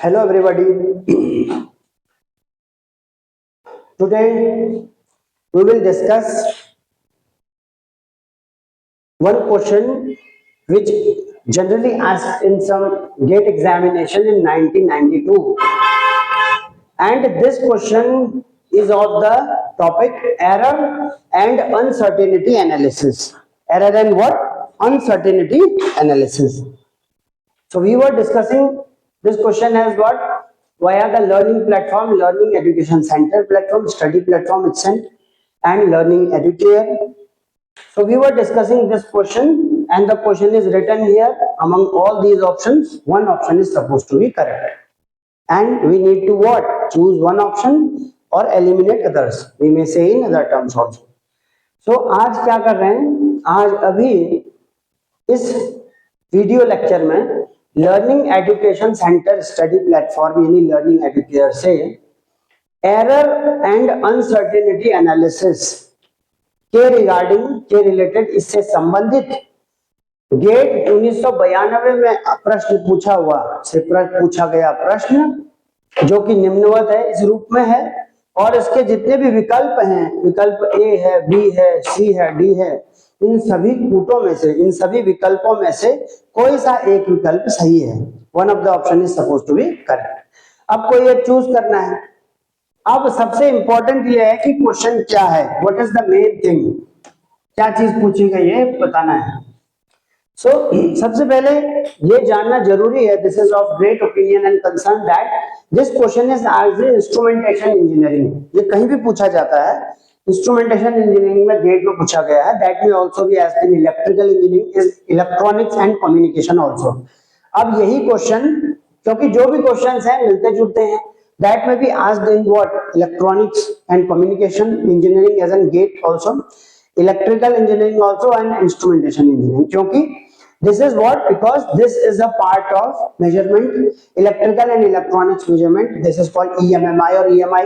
Hello everybody. Today we will discuss one question which generally asked in some GATE examination in 1992, and this question is of the topic error and uncertainty analysis. Error and what? Uncertainty analysis. So we were discussing this question as what? Via the learning platform, Learning Education Center platform, study platform itself, and Learning Educare. So we were discussing this question, and the question is written here. Among all these options, one option is supposed to be correct, and we need to what? Choose one option or eliminate others. We may say in other terms also. So आज क्या कर रहे हैं? आज अभी इस video lecture में learning education centre study platform यानी लर्निंग एजुकेयर से एरर एंड अनसर्टेनिटी एनालिसिस के रिगार्डिंग के रिलेटेड इससे संबंधित गेट 1992 में प्रश्न पूछा हुआ से पूछा गया प्रश्न जो कि निम्नवत है, इस रूप में है, और इसके जितने भी विकल्प हैं, विकल्प ए है, बी है, सी है, डी है, इन सभी कूटों में से, इन सभी विकल्पों में से कोई सा एक विकल्प सही है. One of the option is suppose to be correct. अब कोई एक चूज करना है. अब सबसे इंपॉर्टेंट ये है कि क्वेश्चन क्या है, what is the main thing, क्या चीज पूछी गई है बताना है. सो सबसे पहले ये जानना जरूरी है, this is of great opinion and concern that this question is asked in instrumentation engineering. ये कहीं भी पूछा जाता है, इंस्ट्रूमेंटेशन इंजीनियरिंग में गेट में पूछा गया है. दैट में also be asked in electrical engineering, is electronics and communication also. अब यही क्वेश्चन, क्योंकि जो भी क्वेश्चंस हैं मिलते जुलते हैं, that may be asked in what? Electronics and communication engineering as an GATE also, electrical engineering also and instrumentation engineering. क्योंकि this is what? Because this is a part of measurement, electrical and electronics measurement. This is called EMMI or EMI,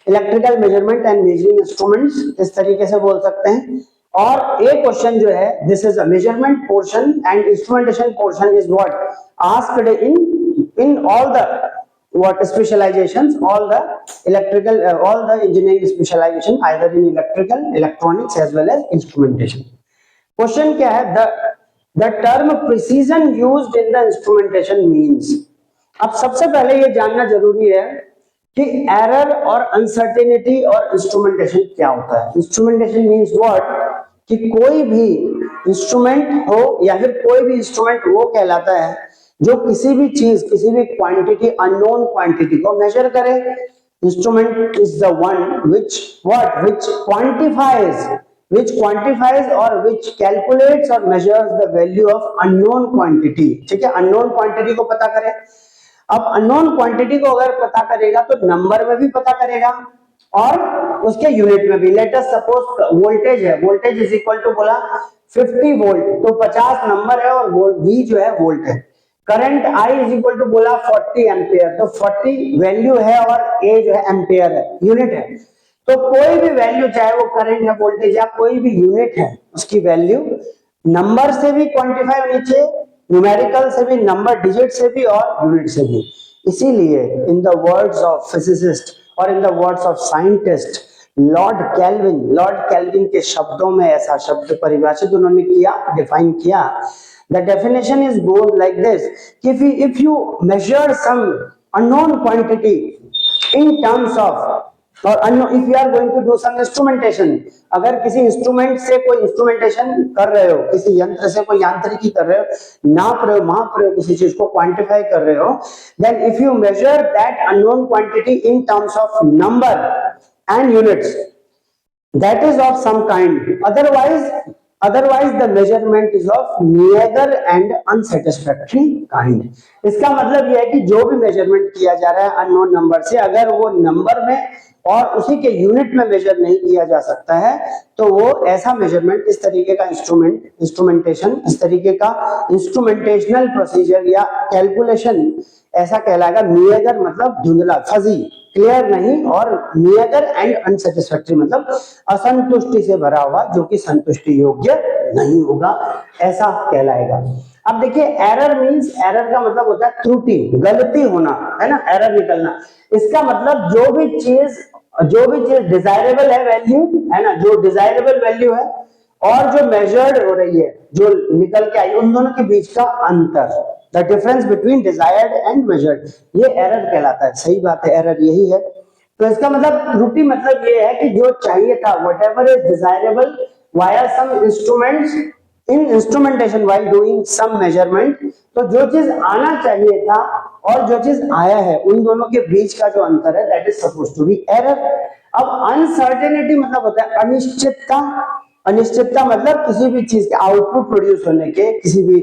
electrical measurement and measuring instruments, इस तरीके से बोल सकते हैं. और एक question जो है, this is a measurement portion and instrumentation portion is what asked in all the what specializations, all the electrical, all the engineering specialization, either in electrical, electronics as well as instrumentation. Question क्या है? The term precision used in the instrumentation means. अब सबसे पहले ये जानना जरूरी है कि एरर और अनसर्टेनिटी और इंस्ट्रूमेंटेशन क्या होता है. Instrumentation means what? कि कोई भी इंस्ट्रूमेंट हो या फिर कोई भी इंस्ट्रूमेंट वो कहलाता है जो किसी भी चीज, किसी भी क्वांटिटी, अननोन क्वांटिटी को मेजर करे. Instrument is the one which what? which quantifies or which calculates or measures the value of unknown quantity. ठीक है, unknown quantity को पता करे. अब unknown quantity को अगर पता करेगा तो नंबर में भी पता करेगा और उसके यूनिट में भी. लेट अस सपोज वोल्टेज है, वोल्टेज इज इक्वल टू बोला 50 वोल्ट, तो 50 नंबर है और V जो है वोल्ट है. Current I is equal to बोला 40 एम्पियर, तो 40 वैल्यू है और A जो है एम्पियर है, यूनिट है. तो कोई भी वैल्यू, चाहे वो करंट या वोल्टेज या कोई भी यूनिट है, उसकी वैल्यू नंबर से भी क्वांटिफाई होनी चाहिए, न्यूमेरिकल से भी, नंबर डिजिट से भी और यूनिट से भी. इसीलिए in the words of physicist और in the words of scientist Lord Kelvin के शब्दों में ऐसा शब्द परिभाषित उन्होंने किया, डिफाइन किया. The definition is goes like this, if you measure some unknown quantity in terms of, और if you are going to do some instrumentation, अगर किसी इंस्ट्रूमेंट से कोई इंस्ट्रूमेंटेशन कर रहे हो, किसी यंत्र से कोई यांत्रिकी कर रहे हो, नाप रहे हो, माप रहे हो, किसी चीज को क्वांटिफाई कर रहे हो, then if you measure that unknown quantity in terms of number and units, that is of some kind. Otherwise the measurement is of neither and unsatisfactory kind. इसका मतलब यह है कि जो भी मेजरमेंट किया जा रहा है अननोन नंबर से, अगर वो नंबर में और उसी के यूनिट में मेजर नहीं किया जा सकता है, तो वो ऐसा मेजरमेंट, इस तरीके का इंस्ट्रूमेंटेशन, इस तरीके का इंस्ट्रूमेंटेशनल प्रोसीजर या कैलकुलेशन ऐसा कहलाएगा नियगर, मतलब धुंधला, फजी, क्लियर नहीं, और नियगर एंड अनसेटिस्फैक्टरी मतलब असंतुष्टि से भरा हुआ, जो कि संतुष्टि योग्य नहीं होगा, ऐसा कहलाएगा. अब देखिए एरर मींस, एरर का मतलब होता है त्रुटि, गलती होना, है ना, एरर निकलना। इसका मतलब जो भी चीज डिजायरेबल है वैल्यू, है ना, जो डिजायरेबल वैल्यू है और जो मेजर्ड हो रही है, जो निकल के आई, उन दोनों के बीच का अंतर, the difference between desired and measured, ये एरर कहलाता है। सही बात है, एरर यही है। तो इसका मतलब त्रुटि मतलब ये है कि जो चाहिए था, whatever is desirable via some instruments in instrumentation while doing some measurement, तो जो चीज आना चाहिए था और जो चीज आया है, उन दोनों के बीच का जो अंतर है, that is suppose to be error. अब अनसर्टेनिटी मतलब होता है अनिश्चितता। अनिश्चितता मतलब किसी भी चीज के आउटपुट प्रोड्यूस होने के, किसी भी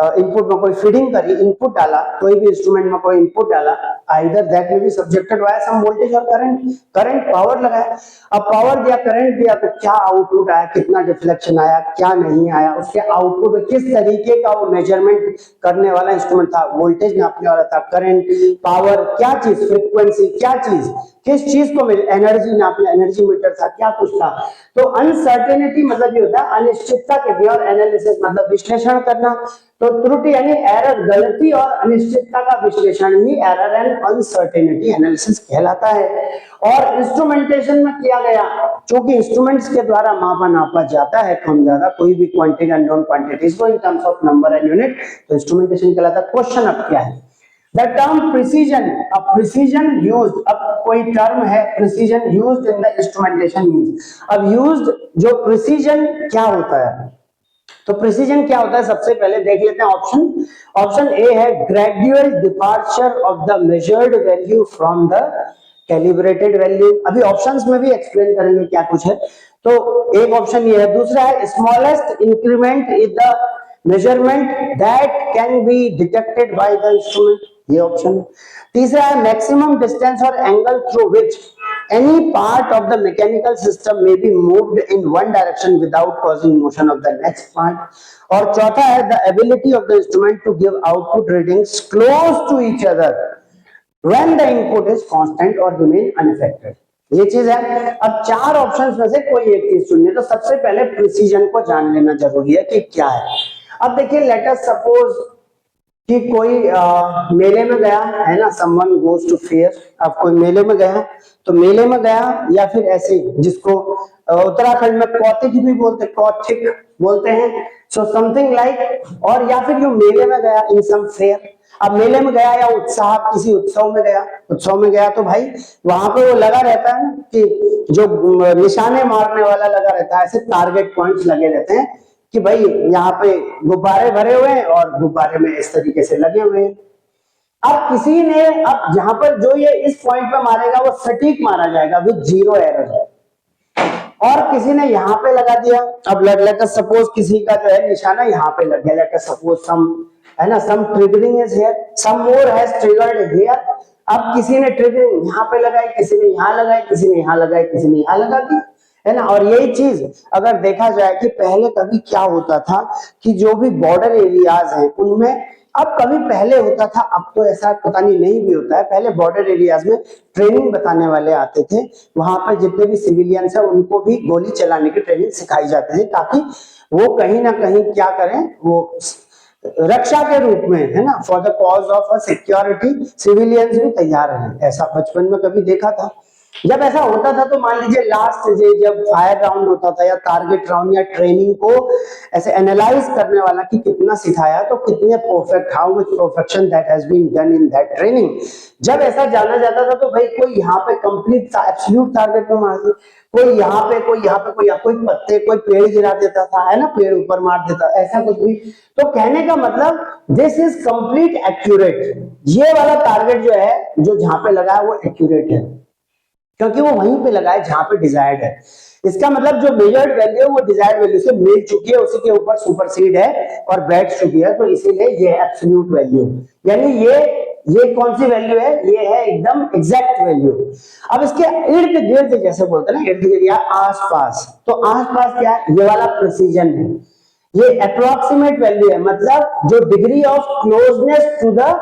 इनपुट में कोई फीडिंग करी, इनपुट डाला, कोई भी इंस्ट्रूमेंट में कोई इनपुट डाला, either that may be subjected by some voltage और करंट, करंट पावर लगाया, अब पावर दिया, करंट दिया, तो क्या आउटपुट आया, कितना डिफ्लेक्शन आया, क्या नहीं आया, उसके आउटपुट में किस तरीके का वो मेजरमेंट करने वाला इंस्ट्रूमेंट था, वोल्टेज नापने वाला था, करंट, पावर, क्या चीज, फ्रीक्वेंसी, क्या चीज, किस चीज को मिले, एनर्जी नापने, एनर्जी मीटर था, क्या कुछ था। तो अनसर्टेनिटी मतलब ये होता है अनिश्चितता के लिए, और एनालिसिस मतलब विश्लेषण करना। तो त्रुटि यानी एरर, गलती और अनिश्चितता का विश्लेषण ही एरर एंड अनसर्टेनिटी एनालिसिस कहलाता है। और इंस्ट्रूमेंटेशन में किया गया, क्योंकि इंस्ट्रूमेंट्स के द्वारा मापा नापा जाता है कम ज्यादा कोई भी क्वांटिटी, अननोन क्वांटिटीज को in terms of number and unit, तो इंस्ट्रूमेंटेशन कहलाता है। क्वेश्चन अब क्या है, The term precision, अब precision used, अब कोई टर्म है precision used in the instrumentation means, अब used जो precision क्या होता है, तो precision क्या होता है सबसे पहले देख लेते हैं ऑप्शन। ऑप्शन ए है gradual departure of the measured value from the calibrated value, अभी ऑप्शंस में भी एक्सप्लेन करेंगे क्या कुछ है। तो एक ऑप्शन ये है। दूसरा है smallest increment is the measurement that can be detected by the instrument, ये ऑप्शन है। तीसरा है मैक्सिमम डिस्टेंस और angle through which any part of the mechanical system में be moved in one direction without causing motion of the next part. और चौथा है the ability of the instrument to give output readings close to each other when the input is constant और remain unaffected, ये चीज है। अब चार options में से कोई एक चीज सुनिए। तो सबसे पहले प्रिसीजन को जान लेना जरूरी है कि क्या है। अब देखिए लेट अस सपोज कि कोई मेले में गया, है ना, समवन गोज टू फेयर, अब कोई मेले में गया, तो मेले में गया या फिर ऐसे जिसको उत्तराखंड में कौतिक भी बोलते, कौतिक बोलते हैं, सो समथिंग लाइक, और या फिर जो मेले में गया इन सम फेयर। अब मेले में गया या उत्साह, किसी उत्सव में गया, उत्सव में गया तो भाई वहां पे वो लगा रहता है ना कि जो निशाने मारने वाला लगा रहता है, ऐसे टारगेट पॉइंट्स लगे रहते हैं कि भाई यहाँ पे गुब्बारे भरे हुए हैं और गुब्बारे में इस तरीके से लगे हुए हैं। अब किसी ने, अब यहाँ पर जो ये इस पॉइंट पे मारेगा वो सटीक मारा जाएगा विद जीरो एरर, और किसी ने यहाँ पे लगा दिया। अब लेट अस सपोज किसी का जो है निशाना यहाँ पे लग गया, लेट अस सपोज सम, है ना, some triggering is here, some more has triggered here. अब किसी ने ट्रिगरिंग यहाँ पे लगाई, किसी ने यहाँ लगाई, किसी ने यहाँ लगाई, किसी ने यहाँ लगा दी, है ना। और यही चीज अगर देखा जाए कि पहले कभी क्या होता था कि जो भी बॉर्डर एरियाज हैं उनमें, अब कभी पहले होता था, अब तो ऐसा पता नहीं भी होता है, पहले बॉर्डर एरियाज में ट्रेनिंग बताने वाले आते थे, वहां पर जितने भी सिविलियंस है उनको भी गोली चलाने की ट्रेनिंग सिखाई जाती थी, ताकि वो कहीं ना कहीं क्या करें, वो रक्षा के रूप में, है ना, for the cause of security civilians भी तैयार हैं। ऐसा बचपन में कभी देखा था। जब ऐसा होता था तो मान लीजिए लास्ट जब फायर राउंड होता था या टारगेट राउंड या ट्रेनिंग को ऐसे एनालाइज करने वाला कि कितना सिखाया, तो कितने perfect, how much perfection that has been done in that training, जब ऐसा जाना जाता था तो भाई कोई यहाँ पे कंप्लीट एब्सोल्यूट टारगेट पे मार दे, कोई यहाँ पे, कोई यहाँ पे, कोई पत्ते, कोई पेड़ गिरा देता था, है ना, पेड़ ऊपर मार देता, ऐसा कुछ भी। तो कहने का मतलब दिस इज कंप्लीट एक्यूरेट, ये वाला टारगेट जो है, जो जहां पे लगा है वो एक्यूरेट है, क्योंकि वो वहीं पे लगा है जहां पे डिजायर्ड है। इसका मतलब जो मेजर्ड वैल्यू है वो डिजायर्ड वैल्यू से मिल चुकी है, उसी के ऊपर सुपरसीड है और बैठ चुकी है, तो इसीलिए ये एब्सोल्यूट वैल्यू, यानी ये कौन सी वैल्यू है, ये है एकदम एग्जैक्ट वैल्यू। अब इसके इर्द गिर्द, जैसे बोलते हैं ना, इर्द गिर्द या आसपास, तो आसपास क्या है, ये वाला प्रिसीजन है, ये अप्रोक्सीमेट वैल्यू है, मतलब जो degree of closeness to the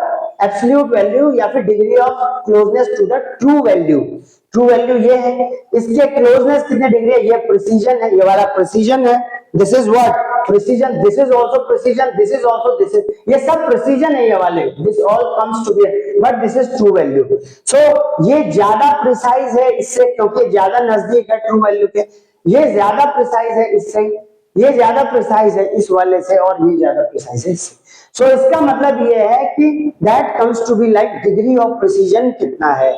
absolute value या फिर degree of closeness to the true value, true value ये है, इसके क्लोजनेस कितने डिग्री है, ये प्रिसीजन है, ये वाला प्रिसीजन है। This is what precision, this is also precision, this is also this is, ये सब प्रिसीजन है ये वाले, this all comes to be, but this is true value. So ये ज्यादा प्रिसाइज है इससे, क्योंकि ज्यादा नजदीक है ट्रू वैल्यू के, ये ज्यादा प्रिसाइज है इससे, ये ज्यादा प्रिसाइज है इस वाले से, और ये ज्यादा प्रिसाइज है इससे। सो इसका मतलब ये है कि that comes to be like degree of precision कितना है।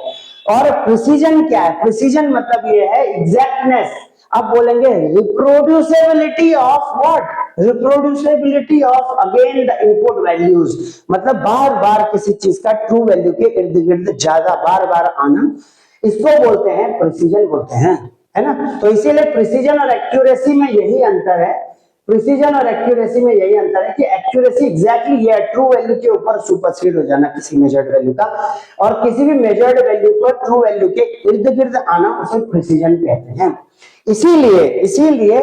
और प्रिसीजन क्या है? प्रिसीजन मतलब ये है एग्जैक्टनेस। अब बोलेंगे reproducibility of what? Reproducibility of again the input values, मतलब बार बार किसी चीज का ट्रू वैल्यू के इर्द गिर्द ज्यादा बार बार आना, इसको बोलते हैं प्रिसीजन बोलते हैं, है ना। तो इसीलिए प्रिसीजन और एक्यूरेसी में यही अंतर है, प्रिसीजन और एक्यूरेसी में यही अंतर है कि एक्यूरेसी एग्जैक्टली ये ट्रू वैल्यू के ऊपर सुपरसीड हो जाना किसी मेजर्ड वैल्यू का, और किसी भी मेजर्ड वैल्यू पर ट्रू वैल्यू के इर्द गिर्द आना उसे प्रिसीजन कहते हैं। इसीलिए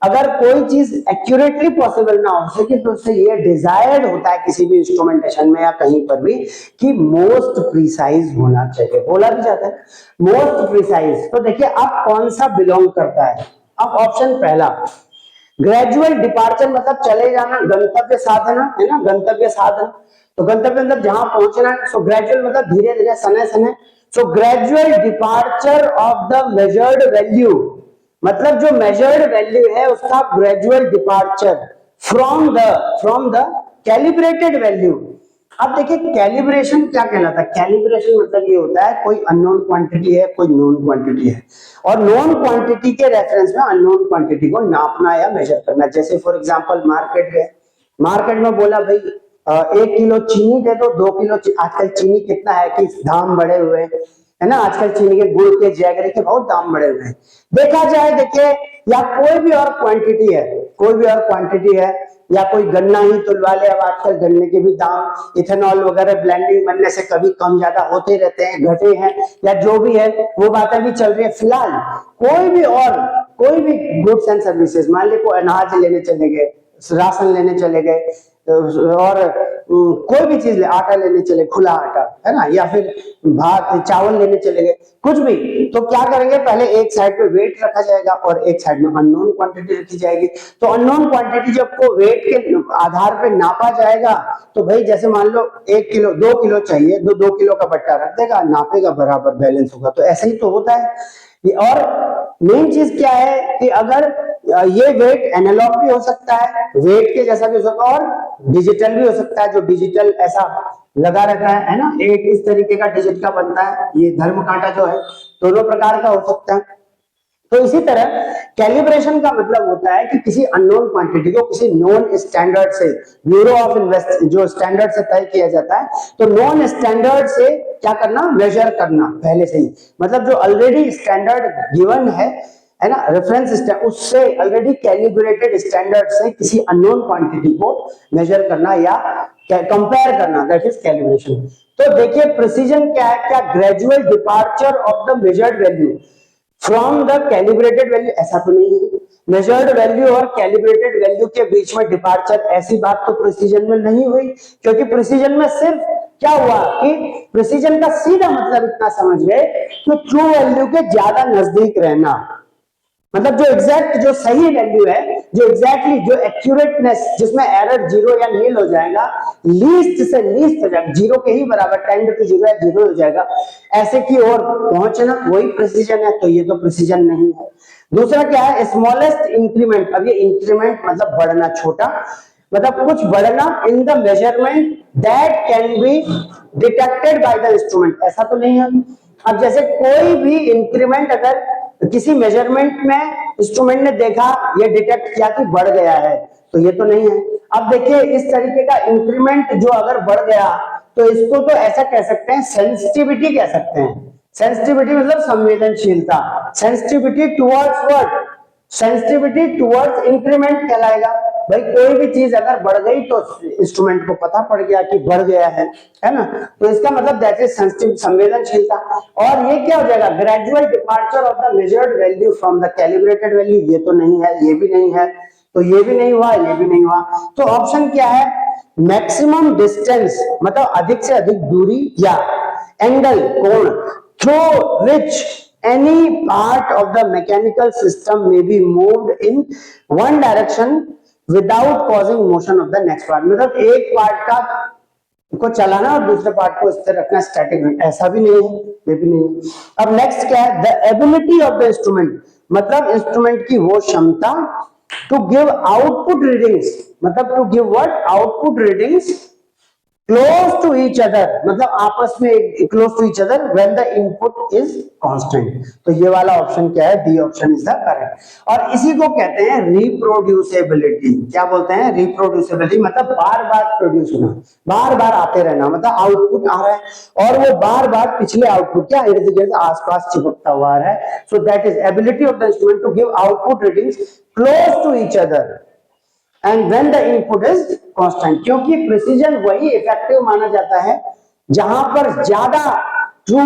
अगर कोई चीज एक्यूरेटली पॉसिबल ना हो सके तो उससे ये डिजायर्ड होता है किसी भी इंस्ट्रूमेंटेशन में या कहीं पर भी कि मोस्ट प्रिसाइज होना चाहिए, बोला भी जाता है मोस्ट प्रिसाइज। तो देखिए अब कौन सा बिलोंग करता है। अब ऑप्शन पहला, ग्रेजुअल डिपार्चर मतलब चले जाना, गंतव्य साधना है ना, गंतव्य साधन, तो गंतव्य मतलब जहां पहुंचना है। सो ग्रेजुअल मतलब धीरे धीरे, सने सने। So gradual departure of the measured value, मतलब जो मेजर्ड वैल्यू है उसका gradual departure from the calibrated value. अब देखिए कैलिब्रेशन क्या कहलाता है? कैलिब्रेशन मतलब ये होता है कोई अननोन क्वांटिटी है, कोई नोन क्वांटिटी है, और नोन क्वांटिटी के रेफरेंस में अननोन क्वांटिटी को नापना या मेजर करना। जैसे फॉर एग्जांपल मार्केट में बोला भाई 1 किलो चीनी दे दो, 2 किलो, आजकल चीनी कितना है कि दाम बढ़े हुए है ना, आजकल चीनी के, गुड़ के, जैगरी के बहुत दाम बढ़े हुए हैं। देखा जाए देखिए, या कोई भी और क्वांटिटी है, या कोई गन्ना ही तुलवा ले, अब आजकल गन्ने के भी दाम इथेनॉल वगैरह ब्लेंडिंग बनने से कभी कम ज्यादा होते रहते हैं, घटे हैं, या जो भी है वो बातें भी चल रही है। फिलहाल कोई भी गुड्स एंड सर्विसेज, मान लीजिए कोई अनाज लेने चले गए, राशन लेने चले गए, और कोई भी चीज ले, आटा लेने चले, खुला आटा है ना, या फिर भात चावल लेने चले गए, कुछ भी, तो क्या करेंगे, पहले एक साइड पे वेट रखा जाएगा और एक साइड में अननोन क्वांटिटी रखी जाएगी। तो अननोन क्वांटिटी जब को वेट के आधार पे नापा जाएगा, तो भाई जैसे मान लो 1 किलो 2 किलो चाहिए, 2 किलो का बट्टा रख देगा, नापेगा, बराबर बैलेंस होगा। तो ऐसे ही तो होता है। और मेन चीज क्या है कि अगर ये वेट एनालॉग भी हो सकता है, वेट के जैसा भी हो सकता है, और डिजिटल भी हो सकता है, जो डिजिटल ऐसा लगा रहता है ना, एक इस तरीके का डिजिट का बनता है, ये धर्म कांटा जो है, दोनों प्रकार का हो सकता है। तो इसी तरह कैलिब्रेशन का मतलब होता है कि किसी अननोन क्वांटिटी को किसी नॉन स्टैंडर्ड से, ब्यूरो ऑफ इन्वेस्ट जो स्टैंडर्ड से तय किया जाता है, तो नॉन स्टैंडर्ड से क्या करना, मेजर करना पहले से ही, मतलब जो ऑलरेडी स्टैंडर्ड गिवन है ना, रेफरेंस सिस्टम, उससे ऑलरेडी कैलिब्रेटेड स्टैंडर्ड से किसी अननोन क्वांटिटी को मेजर करना या कंपेयर करना, दैट इज कैलिब्रेशन। तो देखिए प्रिसीजन क्या है, क्या gradual departure of the measured value from the calibrated value, ऐसा तो नहीं है। मेजर्ड वैल्यू और कैलिब्रेटेड वैल्यू के बीच में डिपार्चर, ऐसी बात तो प्रिसीजन में नहीं हुई, क्योंकि प्रिसीजन में सिर्फ क्या हुआ कि प्रिसीजन का सीधा मतलब इतना समझ गए कि ट्रू वैल्यू के ज्यादा नजदीक रहना, मतलब जो एग्जैक्ट, जो सही वैल्यू है, जो एग्जैक्टली, जो एक्यूरेटनेस, जिसमें एरर जीरो या नील हो जाएगा, लीस्ट से लीस्ट हो जाएगा, जीरो के ही बराबर, 10 to 0 या 0 हो जाएगा, ऐसे की ओर पहुंचना, वही प्रिसीजन है। तो ये तो प्रिसीजन नहीं है। दूसरा क्या है, स्मॉलेस्ट इंक्रीमेंट। अब ये इंक्रीमेंट मतलब बढ़ना, छोटा, मतलब कुछ बढ़ना in the measurement that can be detected by the instrument, ऐसा तो नहीं है। अब जैसे कोई भी इंक्रीमेंट अगर किसी मेजरमेंट में इंस्ट्रूमेंट ने देखा, ये डिटेक्ट किया कि बढ़ गया है, तो ये तो नहीं है। अब देखिए इस तरीके का इंक्रीमेंट जो अगर बढ़ गया, तो इसको तो ऐसा कह सकते हैं, सेंसिटिविटी कह सकते हैं। सेंसिटिविटी मतलब संवेदनशीलता, sensitivity towards what, sensitivity towards increment कहलाएगा। भाई कोई भी चीज अगर बढ़ गई तो इंस्ट्रूमेंट को पता पड़ गया कि बढ़ गया है ना, तो इसका मतलब दैट इज सेंसिटिव, संवेदनशीलता। और ये क्या हो जाएगा, gradual departure of the measured value from the calibrated value, ये तो नहीं है, ये भी नहीं है, तो ये भी नहीं हुआ, ये भी नहीं हुआ। तो ऑप्शन क्या है, मैक्सिमम डिस्टेंस मतलब अधिक से अधिक दूरी या एंगल, कोण, through which any part of the mechanical system may be moved in one direction without causing motion of the next part, मतलब एक पार्ट का को चलाना और दूसरे पार्ट को स्थिर रखना, स्टैटिक, ऐसा भी नहीं है, ये भी नहीं है। अब नेक्स्ट क्या है, the ability of the instrument, मतलब इंस्ट्रूमेंट की वो क्षमता टू गिव आउटपुट रीडिंग्स, मतलब to give what, output readings close to each other, मतलब आपस में close to each other when the input is constant. तो ये वाला ऑप्शन क्या है, D option is the correct. और इसी को कहते हैं रिप्रोड्यूसिबिलिटी। क्या बोलते हैं, रिप्रोड्यूसिबिलिटी, मतलब बार बार प्रोड्यूस होना, बार बार आते रहना, मतलब आउटपुट आ रहा है और वो बार बार पिछले आउटपुट क्या इर्द गिर्द आसपास चिपकता हुआ आ रहा है। So that is ability of the instrument to give output readings close to each other and when the input is constant, क्योंकि प्रिसीजन वही इफेक्टिव माना जाता है जहां पर ज्यादा ट्रू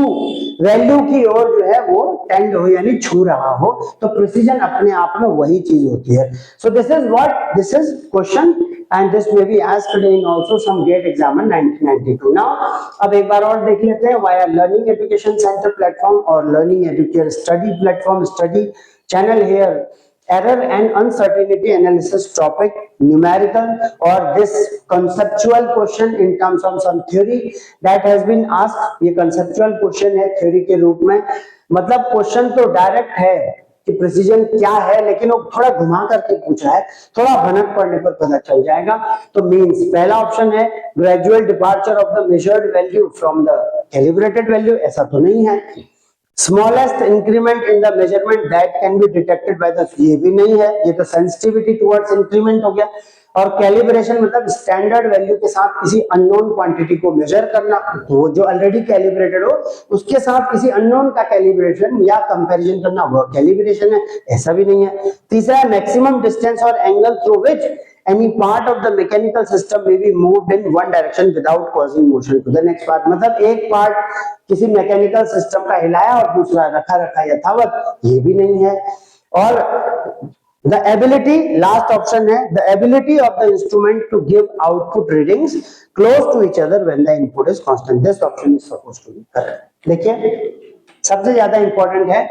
वैल्यू की ओर जो है वो टेंड हो, यानी छू रहा हो, तो प्रिसीजन अपने आप में वही चीज होती है। So this is what, this is question and this may be asked in also some GATE exam in 1992। Now अब एक बार और देख लेते हैं, via learning education centre platform और learning educare study platform study channel here error and uncertainty analysis topic, numerical or this conceptual question in terms of some theory that has been asked। ये conceptual question है theory के रूप में, मतलब question तो direct है कि precision क्या है, लेकिन वो थोड़ा घुमा करके पूछा है, थोड़ा भनक पड़ने पर पता चल जाएगा। तो मींस पहला ऑप्शन है gradual departure of the measured value from the calibrated value, ऐसा तो नहीं है। Smallest increment in the measurement that can be detected by the, ये भी नहीं है, ये तो सेंसिटिविटी टुवर्ड्स इंक्रीमेंट हो गया। और कैलिब्रेशन मतलब स्टैंडर्ड वैल्यू के साथ किसी अननोन क्वांटिटी को मेजर करना, तो जो ऑलरेडी कैलिब्रेटेड हो उसके साथ किसी अननोन का कैलिब्रेशन या कंपैरिजन करना, वो कैलिब्रेशन है, ऐसा भी नहीं है। तीसरा है मैक्सिमम डिस्टेंस और angle through which any part of the mechanical system may be moved in one direction without causing motion to the next part, मतलब एक पार्ट किसी मैकेनिकल सिस्टम का हिलाया और दूसरा रखा रखा यथावत, ये भी नहीं है। और the ability, लास्ट ऑप्शन है, the ability of the instrument to give output readings close to each other when the input is constant, this option is supposed to be correct। देखिए सबसे ज्यादा इंपॉर्टेंट है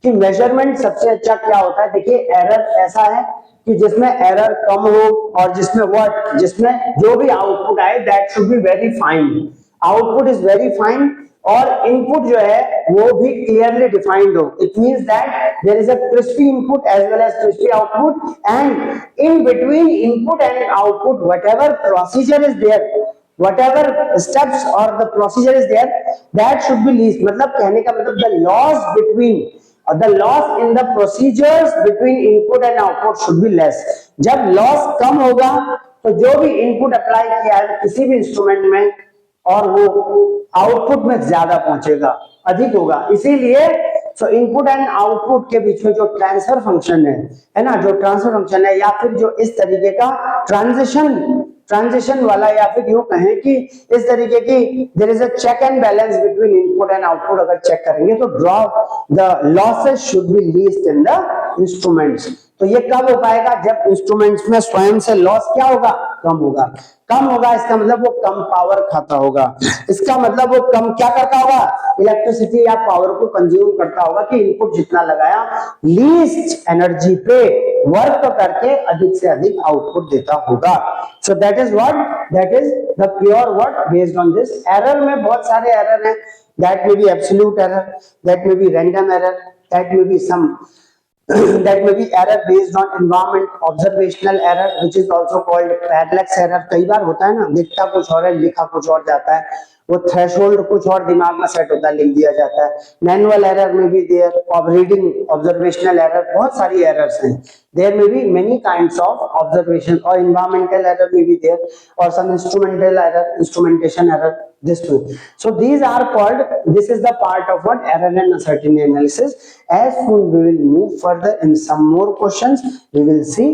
कि मेजरमेंट सबसे अच्छा क्या होता है। देखिए एरर ऐसा है कि जिसमें एरर कम हो और जिसमें व्हाट, जिसमें जो भी आउटपुट आए that should be very fine, output is very fine और इनपुट जो है वो भी क्लियरली डिफाइंड हो। It means that there is a crispy input as well as crispy output and in between input and output whatever procedure is there, whatever steps or the procedure is there, that should be least, मतलब कहने का मतलब the loss between the loss in the procedures between input and output should be less। जब loss कम होगा तो जो भी input apply किया है किसी भी इंस्ट्रूमेंट में और वो आउटपुट में ज्यादा पहुंचेगा, अधिक होगा। इसीलिए तो इनपुट एंड आउटपुट के बीच में जो ट्रांसफर फंक्शन है ना, जो ट्रांसफर फंक्शन है या फिर जो इस तरीके का ट्रांजिशन वाला, या फिर यूं कहें कि इस तरीके की there is a check and balance between input and output, अगर चेक करेंगे तो draw the losses should be least in the instruments. तो ये कब हो पाएगा, जब इंस्ट्रूमेंट्स में स्वयं से लॉस क्या होगा, कम होगा। कम होगा इसका मतलब वो कम पावर खाता होगा, इसका मतलब वो कम क्या करता होगा, इलेक्ट्रिसिटी या पावर को कंज्यूम करता होगा, कि इनपुट जितना लगाया लीस्ट एनर्जी पे वर्क करके अधिक से अधिक आउटपुट देता होगा। So that is what, that is the pure what based on this. Error में बहुत सारे एरर हैं, that may be absolute error, that may be random error, that may be some that may be error based on environment, observational error which is also called parallax error। कई बार होता है ना, दिखता कुछ और है लिखा कुछ और जाता है, वो थ्रेशोल्ड कुछ और दिमाग में सेट होता है लिख दिया जाता है। मैनुअल एरर में भी there, of reading observational error, बहुत सारी एरर्स हैं। There may be many kinds of observation और एनवायरमेंटल एरर में भी देयर और some instrumental error, instrumentation error, this too। So these are called, this is the part of what error and uncertainty analysis। As soon we will move further in some more questions, we will see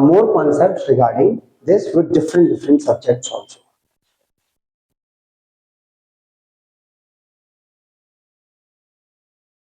more concepts regarding this with different subjects also।